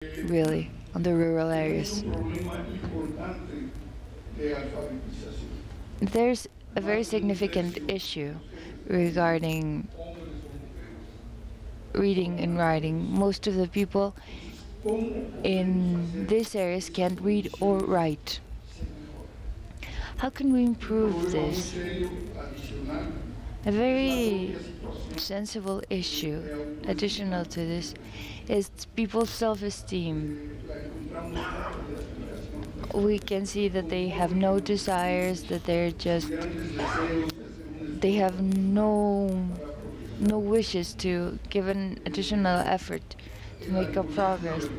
really, on the rural areas. There's a very significant issue regarding reading and writing. Most of the people in these areas can't read or write. How can we improve this? A very sensible issue, additional to this, is people's self-esteem. We can see that they have no desires, that they have no wishes to give an additional effort to make up progress.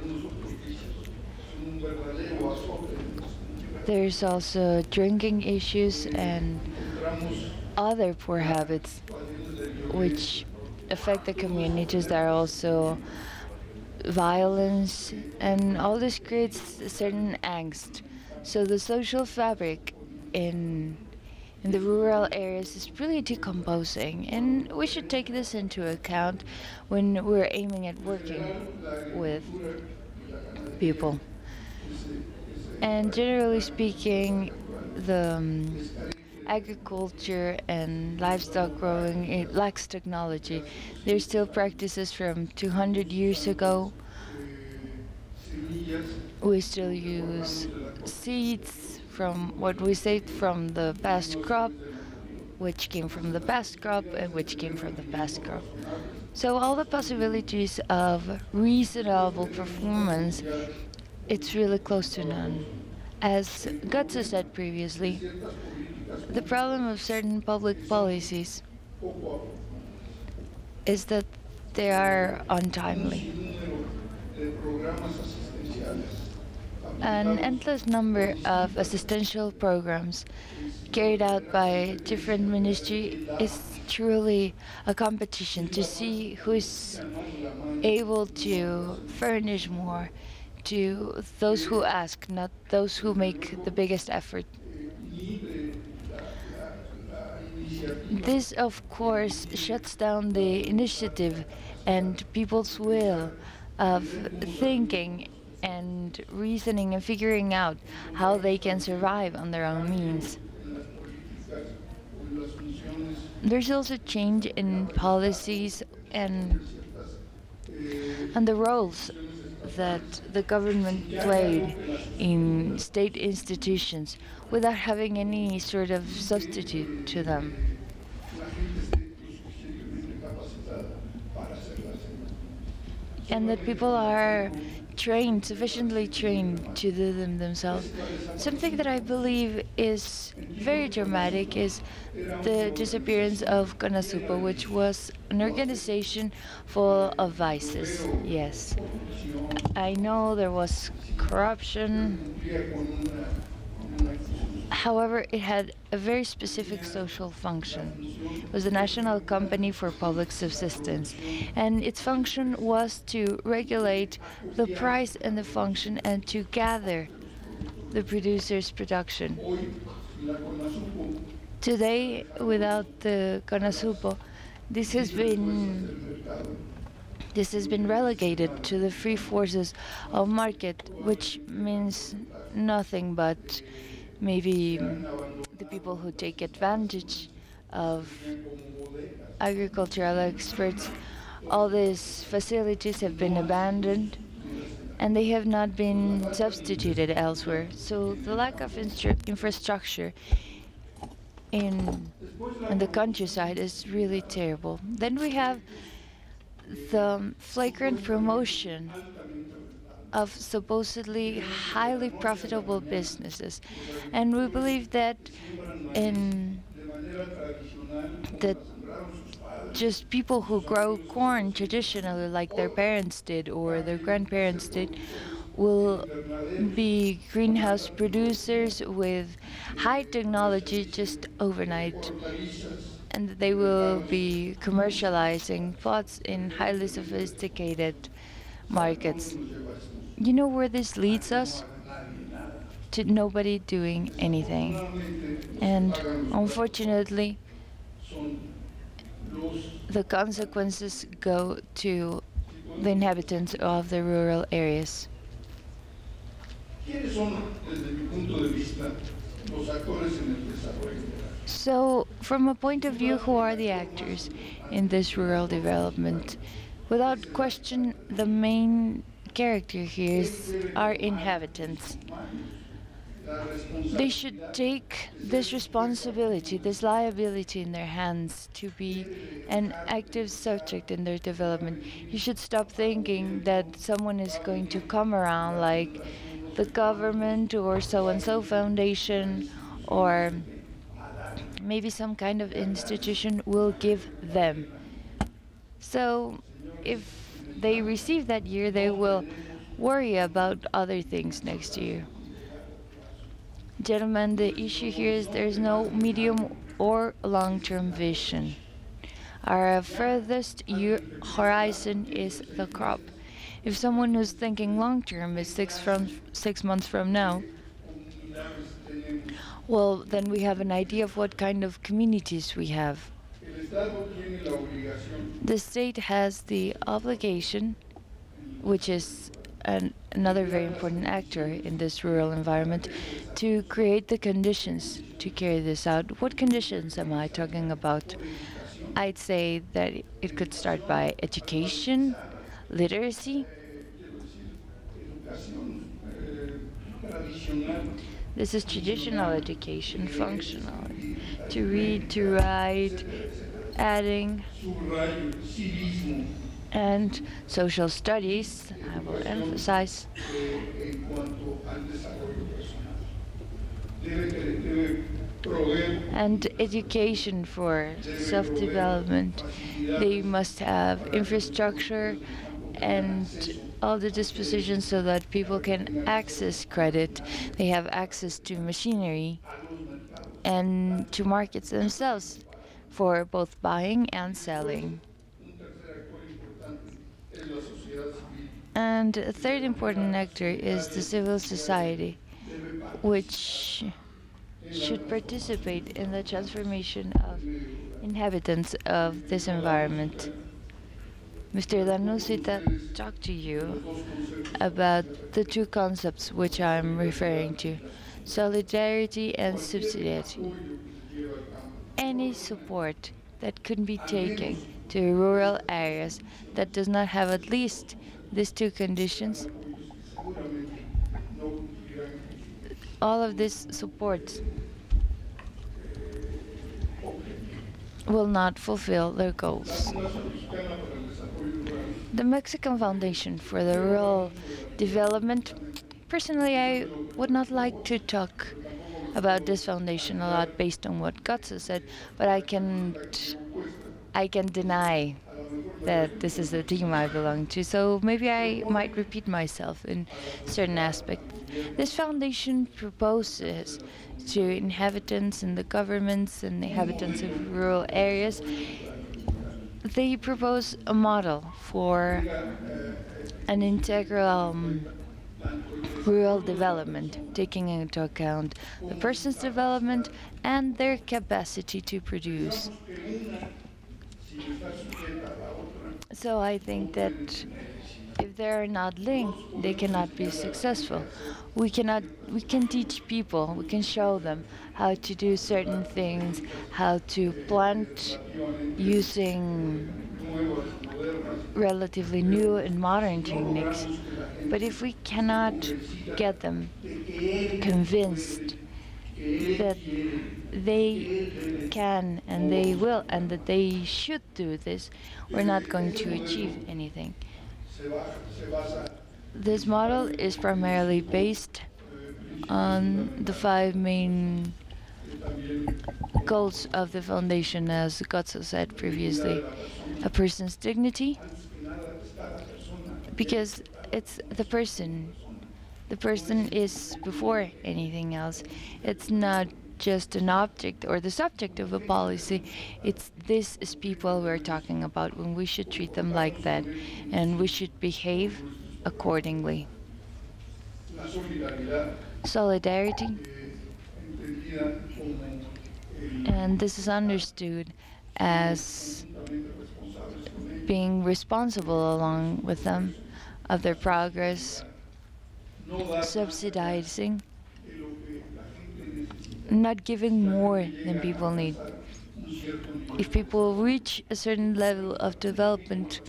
There's also drinking issues and other poor habits which affect the communities. There are also violence, and all this creates a certain angst. So the social fabric in the rural areas is really decomposing, and we should take this into account when we're aiming at working with people. And generally speaking, the agriculture and livestock growing, it lacks technology. There's still practices from 200 years ago. We still use seeds from what we saved from the past crop, which came from the past crop, and which came from the past crop. So all the possibilities of reasonable performance, it's really close to none. As Gotzon said previously, the problem of certain public policies is that they are untimely. An endless number of assistential programs carried out by different ministries is truly a competition to see who is able to furnish more to those who ask, not those who make the biggest effort. This, of course, shuts down the initiative and people's will of thinking and reasoning and figuring out how they can survive on their own means. There's also change in policies and the roles that the government played in state institutions without having any sort of substitute to them. And that people are trained, sufficiently trained to do them themselves. Something that I believe is very dramatic is the disappearance of CONAGUA, which was an organization full of vices. Yes, I know there was corruption. However, it had a very specific social function. It was a national company for public subsistence, and its function was to regulate the price and the function and to gather the producer's production. Today, without the CONAGUA, this has been relegated to the free forces of market, which means nothing but maybe the people who take advantage of agricultural experts. All these facilities have been abandoned and they have not been substituted elsewhere. So the lack of infrastructure in the countryside is really terrible. Then we have the flagrant promotion of supposedly highly profitable businesses, and we believe that just people who grow corn traditionally, like their parents did or their grandparents did, will be greenhouse producers with high technology just overnight, and they will be commercializing plots in highly sophisticated markets. You know where this leads us? To nobody doing anything. And unfortunately, the consequences go to the inhabitants of the rural areas. So, from a point of view, who are the actors in this rural development? Without question, the main character here is our inhabitants. They should take this responsibility, this liability in their hands to be an active subject in their development. You should stop thinking that someone is going to come around, like the government or so and so foundation, or maybe some kind of institution will give them. So if they receive that year, they will worry about other things next year. Gentlemen, the issue here is there's no medium or long-term vision. Our furthest horizon is the crop. If someone who's thinking long-term is 6 months from now, well, then we have an idea of what kind of communities we have. The state has the obligation, which is another very important actor in this rural environment, to create the conditions to carry this out. What conditions am I talking about? I'd say that it could start by education, literacy. This is traditional education, functional, to read, to write, adding, and social studies, I will emphasize. And education for self-development. They must have infrastructure and all the dispositions so that people can access credit. They have access to machinery and to markets themselves for both buying and selling. And a third important actor is the civil society, which should participate in the transformation of inhabitants of this environment. Mr. de Anuzita talked to you about the two concepts which I'm referring to, solidarity and subsidiarity. Any support that could be taken to rural areas that does not have at least these two conditions, all of this support will not fulfill their goals. The Mexican Foundation for the Rural Development, personally, I would not like to talk about this foundation a lot based on what Gotzon said, but I can deny that this is the team I belong to, so maybe I might repeat myself in certain aspects. This foundation proposes to inhabitants and the governments and the inhabitants of rural areas, they propose a model for an integral rural development, taking into account the person's development and their capacity to produce. So I think that if they are not linked, they cannot be successful. We can teach people, we can show them how to do certain things, how to plant using relatively new and modern techniques. But if we cannot get them convinced that they can and they will and that they should do this, we're not going to achieve anything. This model is primarily based on the 5 main goals of the foundation, as Gotzon said previously. A person's dignity, because it's the person. The person is before anything else. It's not just an object or the subject of a policy. This is people we're talking about when we should treat them like that, and we should behave accordingly. Solidarity, and this is understood as being responsible along with them of their progress, subsidizing, not giving more than people need. If people reach a certain level of development,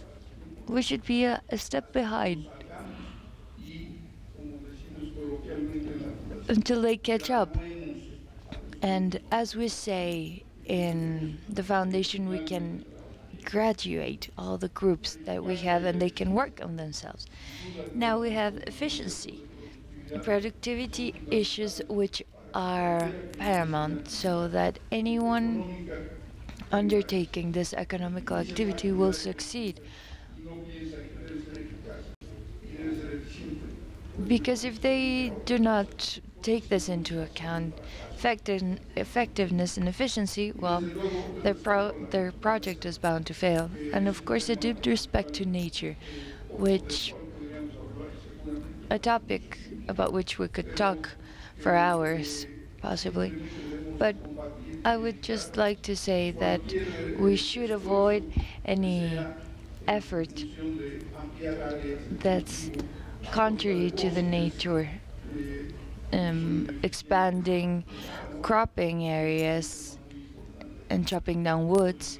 we should be a step behind until they catch up. And as we say in the foundation, we can graduate all the groups that we have and they can work on themselves. Now we have efficiency, productivity issues which are paramount, so that anyone undertaking this economical activity will succeed. Because if they do not take this into account, effectiveness and efficiency, well, their project is bound to fail. And of course, a due respect to nature, which a topic about which we could talk for hours, possibly. But I would just like to say that we should avoid any effort that's contrary to the nature, expanding cropping areas and chopping down woods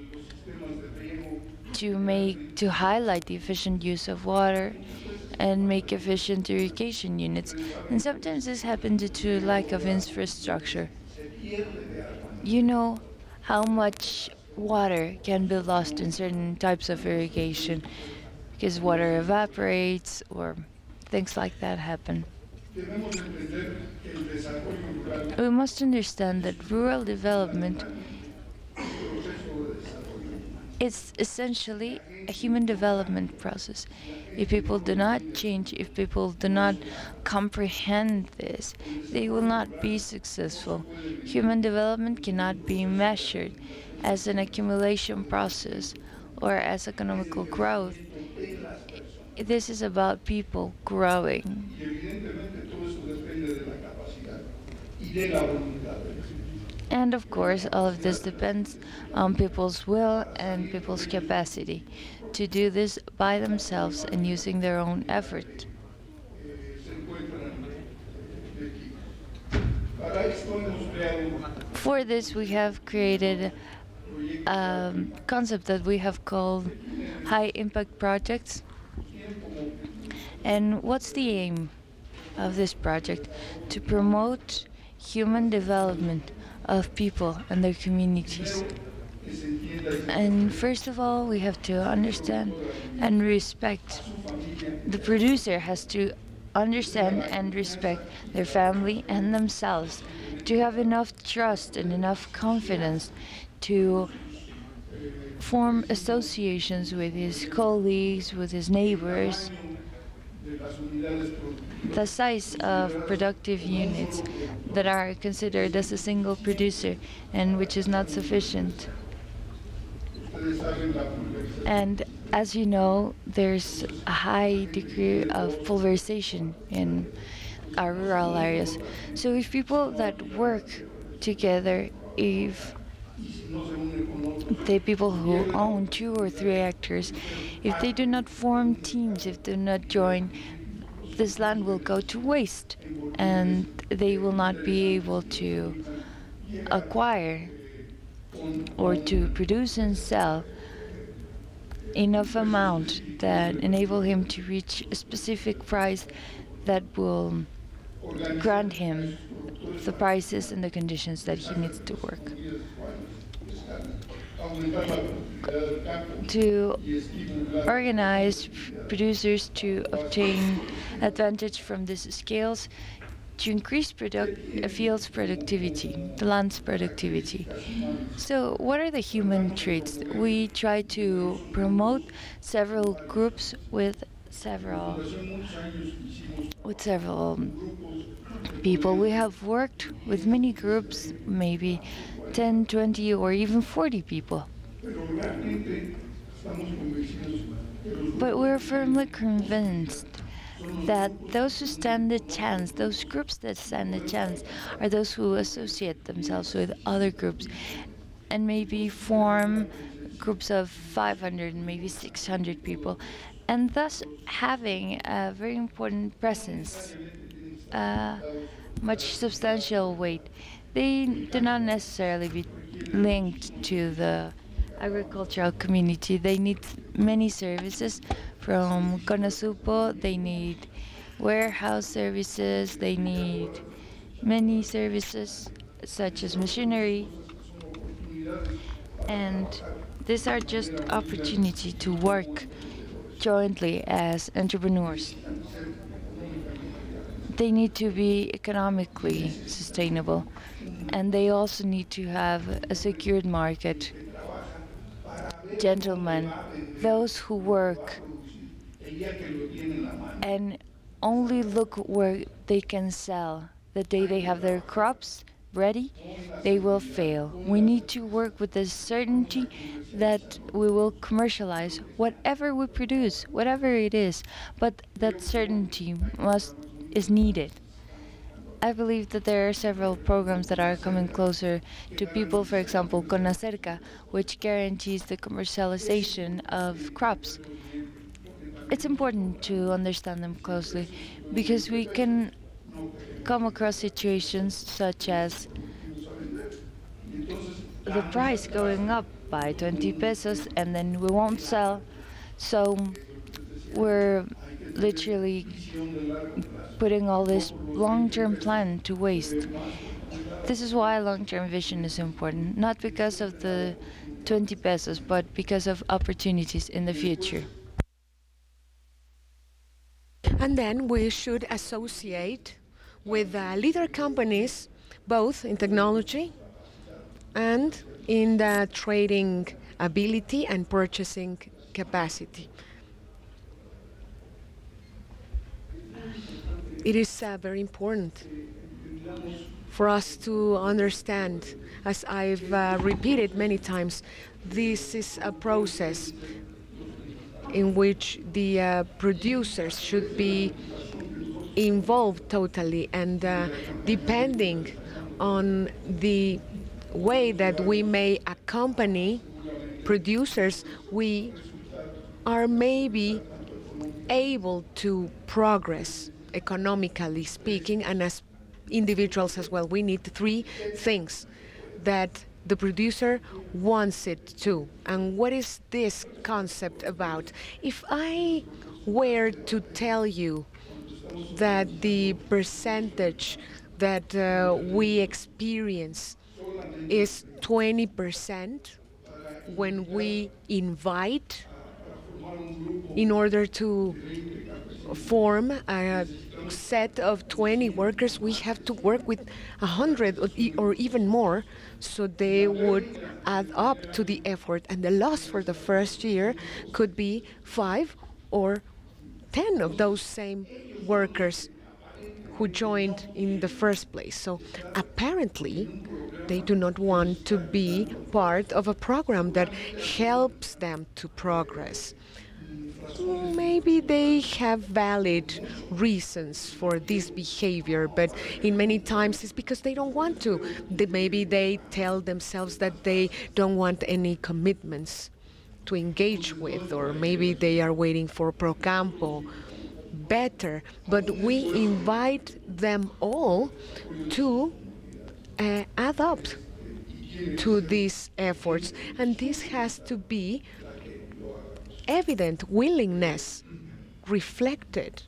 to highlight the efficient use of water and make efficient irrigation units. And sometimes this happens due to lack of infrastructure. You know how much water can be lost in certain types of irrigation because water evaporates or things like that happen. We must understand that rural development is essentially a human development process. If people do not change, if people do not comprehend this, they will not be successful. Human development cannot be measured as an accumulation process or as economical growth. This is about people growing. And of course, all of this depends on people's will and people's capacity to do this by themselves and using their own effort. For this, we have created a concept that we have called high impact projects. And what's the aim of this project? To promote human development of people and their communities. And first of all, we have to understand and respect. The producer has to understand and respect their family and themselves, to have enough trust and enough confidence to form associations with his colleagues, with his neighbors. The size of productive units that are considered as a single producer and which is not sufficient. And as you know, there's a high degree of pulverization in our rural areas. So if people that work together, if the people who own 2 or 3 hectares, if they do not form teams, if they do not join, this land will go to waste and they will not be able to acquire or to produce and sell enough amount that enable him to reach a specific price that will grant him the prices and the conditions that he needs to work. To organize producers to obtain advantage from these scales, to increase a field's productivity, the land's productivity. So what are the human traits? We try to promote several groups with several people. We have worked with many groups, maybe 10, 20, or even 40 people. But we're firmly convinced that those who stand a chance, those groups that stand a chance, are those who associate themselves with other groups and maybe form groups of 500, maybe 600 people, and thus having a very important presence, much substantial weight. They do not necessarily be linked to the agricultural community. They need many services from Conasupo. They need warehouse services. They need many services such as machinery. And these are just opportunity to work jointly as entrepreneurs. They need to be economically sustainable, and they also need to have a secured market. Gentlemen, those who work and only look where they can sell the day they have their crops ready, they will fail. We need to work with the certainty that we will commercialize whatever we produce, whatever it is, but that certainty is needed. I believe that there are several programs that are coming closer to people, for example, Conacerca, which guarantees the commercialization of crops. It's important to understand them closely because we can come across situations such as the price going up by 20 pesos and then we won't sell, so we're literally putting all this long-term plan to waste. This is why long-term vision is important, not because of the 20 pesos, but because of opportunities in the future. And then we should associate with leader companies, both in technology and in the trading ability and purchasing capacity. It is very important for us to understand, as I've repeated many times, this is a process in which the producers should be involved totally, and depending on the way that we may accompany producers, we are maybe able to progress economically speaking, and as individuals as well. We need three things that the producer wants it to. And what is this concept about? If I were to tell you that the percentage that we experience is 20% when we invite in order to form a set of 20 workers, we have to work with 100 or even more, so they would add up to the effort, and the loss for the first year could be 5 or 10 of those same workers who joined in the first place. So apparently they do not want to be part of a program that helps them to progress. Maybe they have valid reasons for this behavior, but in many times it's because they don't want to. Maybe they tell themselves that they don't want any commitments to engage with, or maybe they are waiting for Procampo better. But we invite them all to add up to these efforts, and this has to be evident willingness reflected,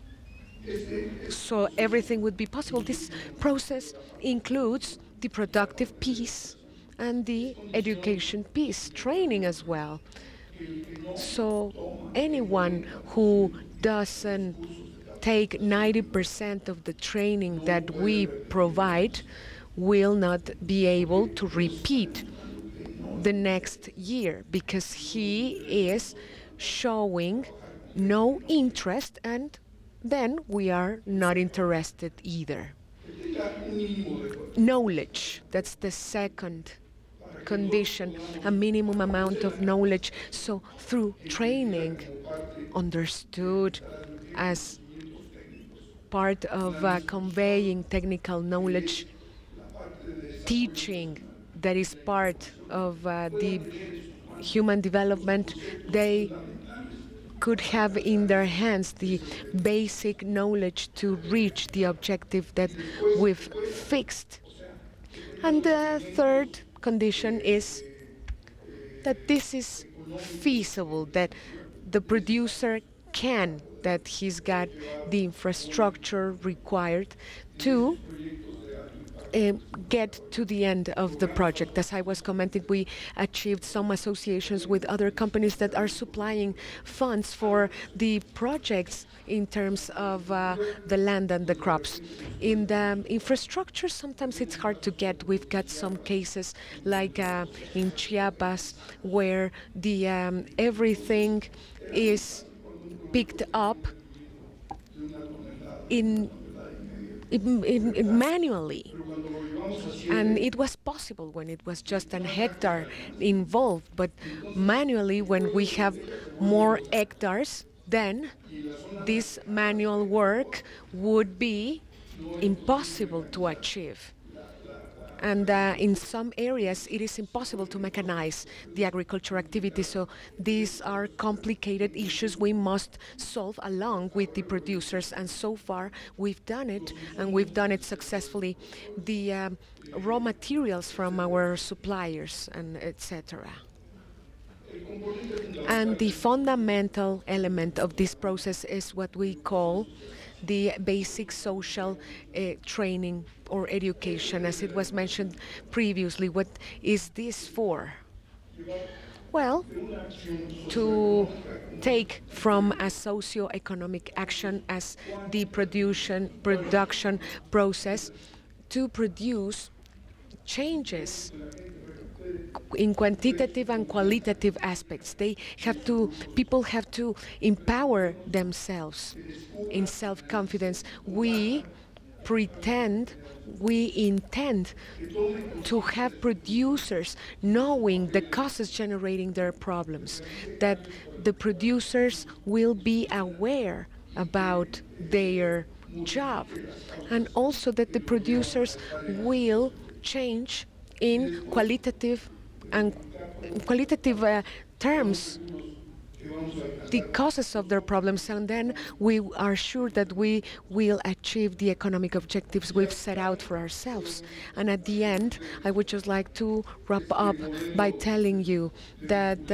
so everything would be possible. This process includes the productive piece and the education piece, training as well. So anyone who doesn't take 90% of the training that we provide will not be able to repeat the next year, because he is showing no interest, and then we are not interested either. Knowledge, that's the second condition, a minimum amount of knowledge. So through training, understood as part of conveying technical knowledge, teaching, that is part of the human development, they could have in their hands the basic knowledge to reach the objective that we've fixed. And the third condition is that this is feasible, that the producer can, that he's got the infrastructure required to get to the end of the project. As I was commenting, we achieved some associations with other companies that are supplying funds for the projects in terms of the land and the crops. In the infrastructure, sometimes it's hard to get. We've got some cases like in Chiapas where the everything is picked up manually. And it was possible when it was just an hectare involved, but manually, when we have more hectares, then this manual work would be impossible to achieve. And in some areas, it is impossible to mechanize the agriculture activity. So these are complicated issues we must solve along with the producers. And so far, we've done it, and we've done it successfully. The raw materials from our suppliers, and etc. And the fundamental element of this process is what we call the basic social training or education, as it was mentioned previously. What is this for? Well, to take from a socio-economic action as the production process to produce changes in quantitative and qualitative aspects. People have to empower themselves in self-confidence. We intend to have producers knowing the causes generating their problems, that the producers will be aware about their job, and also that the producers will change in qualitative terms the causes of their problems, and then we are sure that we will achieve the economic objectives we've set out for ourselves. And at the end, I would just like to wrap up by telling you that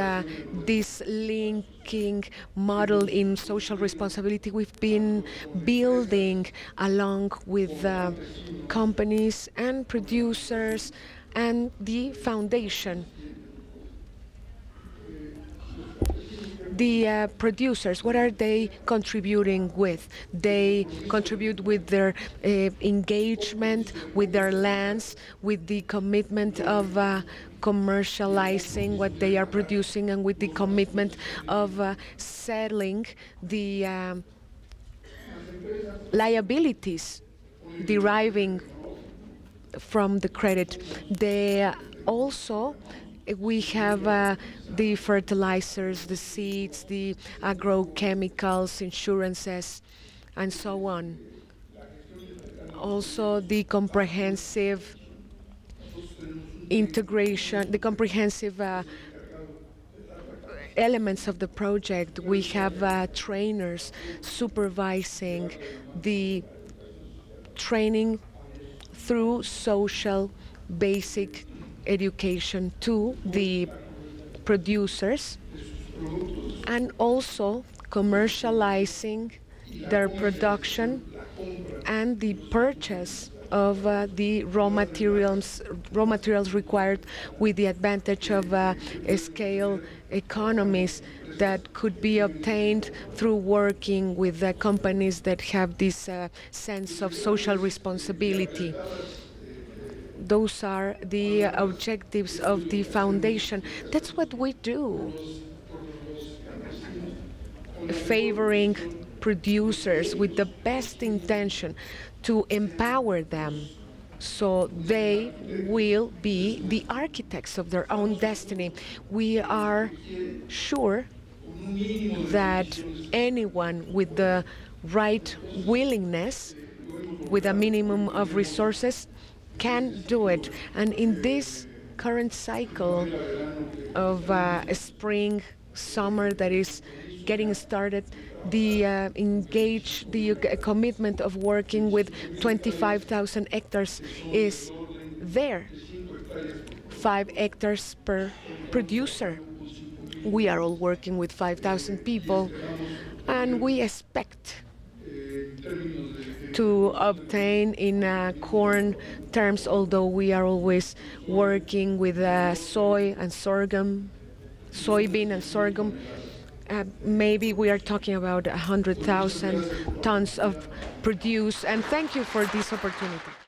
this linking model in social responsibility we've been building along with companies and producers and the foundation. The producers, what are they contributing with? They contribute with their engagement, with their lands, with the commitment of commercializing what they are producing, and with the commitment of settling the liabilities deriving from the credit. They also we have the fertilizers, the seeds, the agrochemicals, insurances, and so on. Also the comprehensive integration, the comprehensive elements of the project. We have trainers supervising the training through social basic education to the producers, and also commercializing their production and the purchase of the raw materials required, with the advantage of scale economies that could be obtained through working with companies that have this sense of social responsibility. Those are the objectives of the foundation. That's what we do, favoring producers with the best intention to empower them so they will be the architects of their own destiny. We are sure that anyone with the right willingness, with a minimum of resources, can do it. And in this current cycle of spring, summer that is getting started, the commitment of working with 25,000 hectares is there. 5 hectares per producer. We are all working with 5,000 people, and we expect to obtain in corn terms, although we are always working with soy and sorghum, soybean and sorghum. Maybe we are talking about 100,000 tons of produce, and thank you for this opportunity.